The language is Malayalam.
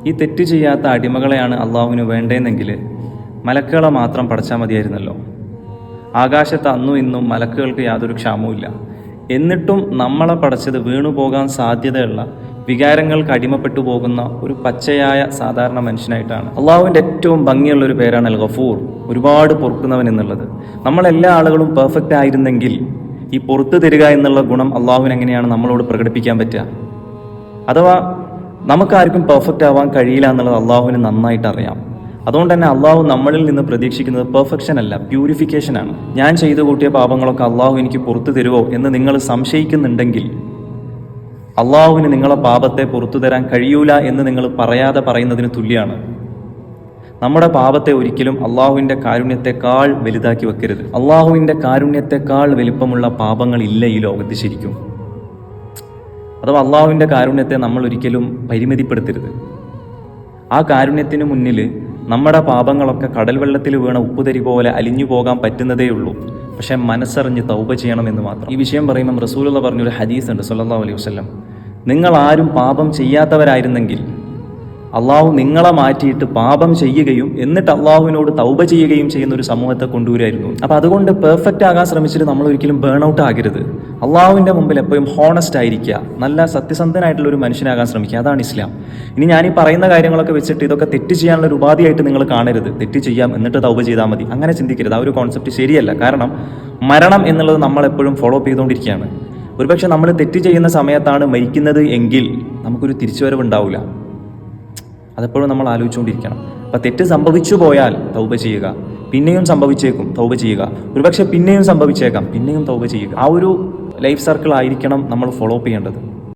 ഈ തെറ്റ് ചെയ്യാത്ത അടിമകളെയാണ് അള്ളാഹുവിന് വേണ്ടതെന്നെങ്കിൽ മലക്കുകളെ മാത്രം പടച്ചാൽ മതിയായിരുന്നല്ലോ. ആകാശത്ത് അന്നും ഇന്നും മലക്കുകൾക്ക് യാതൊരു ക്ഷാമവുമില്ല. എന്നിട്ടും നമ്മളെ പടച്ചത് വീണുപോകാൻ സാധ്യതയുള്ള വികാരങ്ങൾക്ക് അടിമപ്പെട്ടു പോകുന്ന ഒരു പച്ചയായ സാധാരണ മനുഷ്യനായിട്ടാണ്. അള്ളാഹുവിൻ്റെ ഏറ്റവും ഭംഗിയുള്ള ഒരു പേരാണ് അൽ ഗഫൂർ, ഒരുപാട് പൊറുക്കുന്നവൻ എന്നുള്ളത്. നമ്മളെല്ലാ ആളുകളും പെർഫെക്റ്റ് ആയിരുന്നെങ്കിൽ ഈ പുറത്തു തരിക എന്നുള്ള ഗുണം അള്ളാഹുവിന് എങ്ങനെയാണ് നമ്മളോട് പ്രകടിപ്പിക്കാൻ പറ്റുക? അഥവാ നമുക്കാർക്കും പെർഫെക്റ്റ് ആവാൻ കഴിയില്ല എന്നുള്ളത് അള്ളാഹുവിന് നന്നായിട്ട് അറിയാം. അതുകൊണ്ട് തന്നെ അള്ളാഹു നമ്മളിൽ നിന്ന് പ്രതീക്ഷിക്കുന്നത് പെർഫെക്ഷൻ അല്ല, പ്യൂരിഫിക്കേഷനാണ്. ഞാൻ ചെയ്തു കൂട്ടിയ പാപങ്ങളൊക്കെ അള്ളാഹു എനിക്ക് പുറത്തു തരുമോ എന്ന് നിങ്ങൾ സംശയിക്കുന്നുണ്ടെങ്കിൽ അള്ളാഹുവിന് നിങ്ങളെ പാപത്തെ പുറത്തു തരാൻ കഴിയൂല എന്ന് നിങ്ങൾ പറയാതെ പറയുന്നതിന് തുല്യമാണ്. നമ്മുടെ പാപത്തെ ഒരിക്കലും അള്ളാഹുവിൻ്റെ കാരുണ്യത്തെക്കാൾ വലുതാക്കി വെക്കരുത്. അള്ളാഹുവിൻ്റെ കാരുണ്യത്തെക്കാൾ വലിപ്പമുള്ള പാപങ്ങൾ ഇല്ല ഈ ലോകത്ത് ശരിക്കും. അഥവാ അള്ളാഹുവിൻ്റെ കാരുണ്യത്തെ നമ്മൾ ഒരിക്കലും പരിമിതിപ്പെടുത്തരുത്. ആ കാരുണ്യത്തിന് മുന്നിൽ നമ്മുടെ പാപങ്ങളൊക്കെ കടൽ വെള്ളത്തിൽ വീണ ഉപ്പുതരി പോലെ അലിഞ്ഞു പോകാൻ പറ്റുന്നതേ ഉള്ളൂ. പക്ഷെ മനസ്സറിഞ്ഞ് തൗബ ചെയ്യണമെന്ന് മാത്രം. ഈ വിഷയം പറയുമ്പോൾ റസൂലുള്ള പറഞ്ഞൊരു ഹദീസ് ഉണ്ട് സല്ലല്ലാഹു അലൈഹി വസല്ലം, നിങ്ങൾ ആരും പാപം ചെയ്യാത്തവരായിരുന്നെങ്കിൽ അള്ളാഹു നിങ്ങളെ മാറ്റിയിട്ട് പാപം ചെയ്യുകയും എന്നിട്ട് അള്ളാഹുവിനോട് തൗബ ചെയ്യുകയും ചെയ്യുന്ന ഒരു സമൂഹത്തെ കൊണ്ടുവരായിരുന്നു. അപ്പം അതുകൊണ്ട് പെർഫെക്റ്റ് ആകാൻ ശ്രമിച്ചിട്ട് നമ്മൾ ഒരിക്കലും ബേൺ ഔട്ട് ആകരുത്. അള്ളാഹുവിൻ്റെ മുമ്പിൽ എപ്പോഴും ഹോണസ്റ്റ് ആയിരിക്കുക, നല്ല സത്യസന്ധനായിട്ടുള്ള ഒരു മനുഷ്യനാകാൻ ശ്രമിക്കുക. അതാണ് ഇസ്ലാം. ഇനി ഞാൻ ഈ പറയുന്ന കാര്യങ്ങളൊക്കെ വെച്ചിട്ട് ഇതൊക്കെ തെറ്റ് ചെയ്യാനുള്ള ഒരു ഉപാധിയായിട്ട് നിങ്ങൾ കാണരുത്. തെറ്റ് ചെയ്യാം എന്നിട്ട് തൗബ ചെയ്താൽ മതി, അങ്ങനെ ചിന്തിക്കരുത്. ആ ഒരു കോൺസെപ്റ്റ് ശരിയല്ല. കാരണം മരണം എന്നുള്ളത് നമ്മളെപ്പോഴും ഫോളോ അപ്പ് ചെയ്തുകൊണ്ടിരിക്കുകയാണ്. ഒരുപക്ഷെ നമ്മൾ തെറ്റ് ചെയ്യുന്ന സമയത്താണ് മരിക്കുന്നത് എങ്കിൽ നമുക്കൊരു തിരിച്ചുവരവ് ഉണ്ടാവില്ല. അതെപ്പോഴും നമ്മൾ ആലോചിച്ചുകൊണ്ടിരിക്കണം. അപ്പം തെറ്റ് സംഭവിച്ചു പോയാൽ തൗബ ചെയ്യുക, പിന്നെയും സംഭവിച്ചേക്കും തൗബ ചെയ്യുക, ഒരുപക്ഷെ പിന്നെയും സംഭവിച്ചേക്കാം പിന്നെയും തൗബ ചെയ്യുക. ആ ഒരു ലൈഫ് സർക്കിൾ ആയിരിക്കണം നമ്മൾ ഫോളോ അപ്പ് ചെയ്യേണ്ടത്.